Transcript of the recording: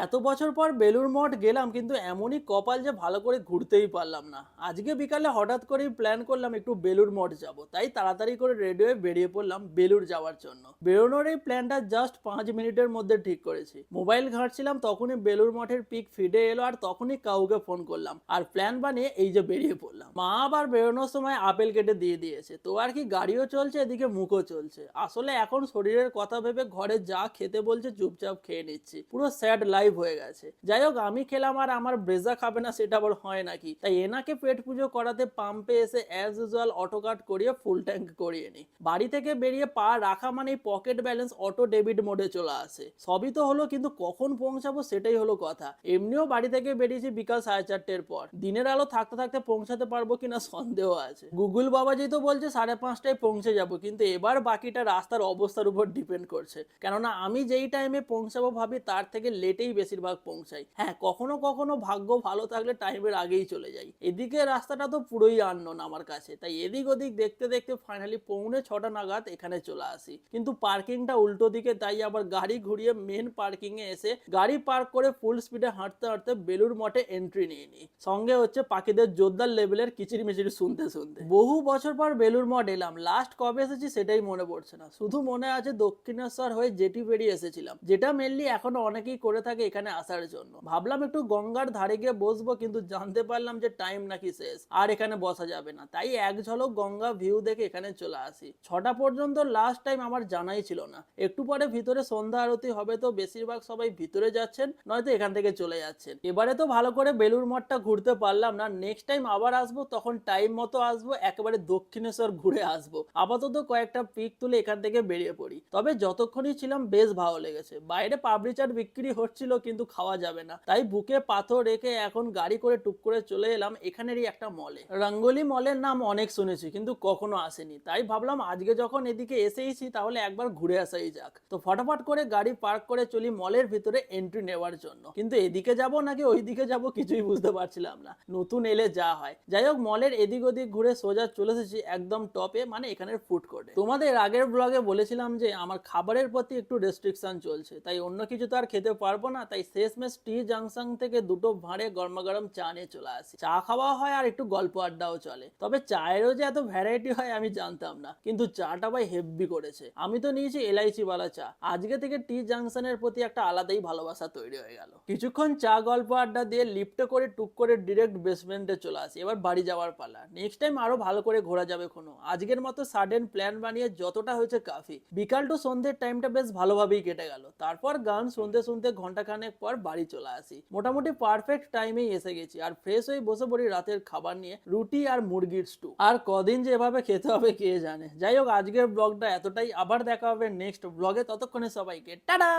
এত বছর পর বেলুড় মঠ গেলাম, কিন্তু এমনই কপাল যে ভালো করে ঘুরতেই পারলাম না। আজকে বিকালে হঠাৎ করেই প্ল্যান করলাম একটু বেলুড় মঠ যাব, তাই তাড়াতাড়ি করে রেডি হয়ে বেরিয়ে পড়লাম বেলুড় যাওয়ার জন্য। বেরোনোর এই প্ল্যানটা জাস্ট 5 মিনিটের মধ্যে ঠিক করেছি। মোবাইল ঘাঁটছিলাম, তখনই বেলুড় মঠের পিক ফিডে এলো, আর তখনই কাউকে ফোন করলাম আর প্ল্যান বানিয়ে এই যে বেরিয়ে পড়লাম। মা আবার বেরোনোর সময় আপেল কেটে দিয়ে দিয়েছে, তো আর কি গাড়িও চলছে, এদিকে মুখও চলছে। আসলে এখন শরীরের কথা ভেবে ঘরে যা খেতে বলছে চুপচাপ খেয়ে নিচ্ছি, পুরো স্যাড লাইফ হয়ে গেছে। যাই হোক, আমি খেলাম আর আমার ব্রেজা খাবে না সেটা আবার হয় নাকি? তাই এনাকে পেট পুজো করাতে পাম্পে এসে অ্যাজ ইউজুয়াল অটো কাট করিয়ে ফুল ট্যাঙ্ক করিয়ে নি। বাড়ি থেকে বেরিয়ে পা রাখা মানে পকেট ব্যালেন্স অটো ডেবিট মোডে চলে আসে। সবই তো হলো, কিন্তু কখন পৌঁছাবো সেটাই হলো কথা। এমনিও বাড়ি থেকে বেরিয়েছি বিকাল 4:30-এর পর, দিনের আলো থাকতে থাকতে পৌঁছাতে পারবো কিনা সন্দেহ আছে। গুগল বাবাজি তো বলছে 5:30টায় পৌঁছে যাব, কিন্তু এবার বাকিটা রাস্তার অবস্থার উপর ডিপেন্ড করছে। কেননা আমি যেই টাইমে পৌঁছাবো ভাবি তার থেকে লেটেই বেশিরভাগ পৌঁছাই। হ্যাঁ, কখনো কখনো ভাগ্য ভালো থাকলে টাইমের আগেই চলে যাই। এদিকে রাস্তাটা তো পুরোই আননোন আমার কাছে, তাই এদিক ওদিক দেখতে দেখতে ফাইনালি 5:45 নাগাদ এখানে চলে আসি। কিন্তু পার্কিংটা উল্টো দিকে, তাই আবার গাড়ি ঘুরিয়ে মেন পার্কিং এ এসে গাড়ি পার্ক করে ফুল স্পিডে হাঁটতে হাঁটতে বেলুড় মঠে এন্ট্রি নিয়ে নি। সঙ্গে হচ্ছে পাখিদের জোরদার লেভেলের কিচির মিচির শুনতে শুনতে। বহু বছর পর বেলুড় মঠ এলাম, লাস্ট কবে এসেছি সেটাই মনে পড়ছে না। শুধু মনে আছে দক্ষিণেশ্বর হয়ে জেটি পেরিয়ে এসেছিলাম, যেটা মেনলি এখনো অনেকেই করে থাকে এখানে আসার জন্য। ভাবলাম একটু গঙ্গার ধারে গিয়ে বসবো, কিন্তু জানতে পারলাম যে টাইম নাকি শেষ, আর এখানে বসা যাবে না। তাই এক ঝলক গঙ্গা ভিউ দেখে এখানে চলে আসি। 6টা পর্যন্ত লাস্ট টাইম আমার জানাই ছিল না। একটু পরে ভিতরে সন্ধ্যা আরতি হবে, তো বেশিরভাগ সবাই ভিতরে যাচ্ছেন, নয়তো এখান থেকে চলে যাচ্ছেন। এবারে তো ভালো করে বেলুড় মঠটা ঘুরতে পারলাম না। নেক্সট টাইম আবার আসবো, তখন টাইম মতো আসবো, একেবারে দক্ষিণেশ্বর ঘুরে আসবো। আপাতত কয়েকটা পিক তুলে এখান থেকে বেরিয়ে পড়ি। তবে যতক্ষণই ছিলাম বেশ ভালো লেগেছে। বাইরে পাপড়ি চাট বিক্রি হচ্ছিল, কিন্তু খাওয়া যাবে না, তাই বুকে পাথর রেখে এখন গাড়ি করে টুক করে চলে এলাম এখানেরই একটা মলে। রঙ্গোলি মলের নাম অনেক শুনেছি, কিন্তু কখনো আসেনি, তাই ভাবলাম আজকে যখন এদিকে এসেইছি তাহলে একবার ঘুরে আসাই যাক। তো ফটাফট করে গাড়ি পার্ক করে চলি মলের ভিতরে এন্ট্রি নেওয়ার জন্য। কিন্তু এদিকে যাব নাকি ওইদিকে যাব কিছুই বুঝতে পারছিলাম না। নতুন এলে যা হয়। যাই হোক, মলের এদিক ওদিক ঘুরে সোজা চলে এসেছি একদম টপে, মানে এখানের ফুড কোর্টে। তোমাদের আগের ব্লগে বলেছিলাম যে আমার খাবারের প্রতি একটু রেস্ট্রিকশন চলছে, তাই অন্য কিছু তো আর খেতে পারবো না। তাই শেষমেশ টি জাংশন থেকে দুটো ভাঁড়ে গরমা গরম চা নিয়ে চলে আসি। চা খাওয়া হয় আর একটু গল্প আড্ডাও চলে। তবে চায়েরও যে এত ভ্যারাইটি হয় আমি জানতাম না, কিন্তু চাটা ভাই হেভি করেছে। আমি তো নিয়েছি এলাইচি ওয়ালা চা। আজকে থেকে টি জাংশনের প্রতি একটা আলাদাই ভালোবাসা তৈরি হয়ে গেল। কিছুক্ষণ চা গল্প আড্ডা দিয়ে লিফটে করে টুক করে ডিরেক্ট বেসমেন্টে চলে আসি। এবার বাড়ি যাওয়ার পালা। নেক্সট টাইম আরো ভালো করে ঘোরা যাবে কোনো। আজকের মতো সাডেন প্ল্যান বানিয়ে যতটা হয়েছে কাফি। বিকাল টু সন্ধ্যের টাইমটা বেশ ভালোভাবেই কেটে গেল। তারপর গান শুনতে শুনতে ঘন্টাখানেক পর বাড়ি চলে আসি। মোটামুটি পারফেক্ট টাইমেই এসে গেছি, আর ফ্রেশ হয়ে বসে পড়ি রাতের খাবার নিয়ে, রুটি আর মুরগির স্টু। আর কদিন যে এভাবে খেতে হবে কে জানে। যাই হোক, আজকের ব্লগটা এতটাই। আবার দেখা হবে নেক্সট ব্লগে, ততক্ষণে সবাইকে টাটা।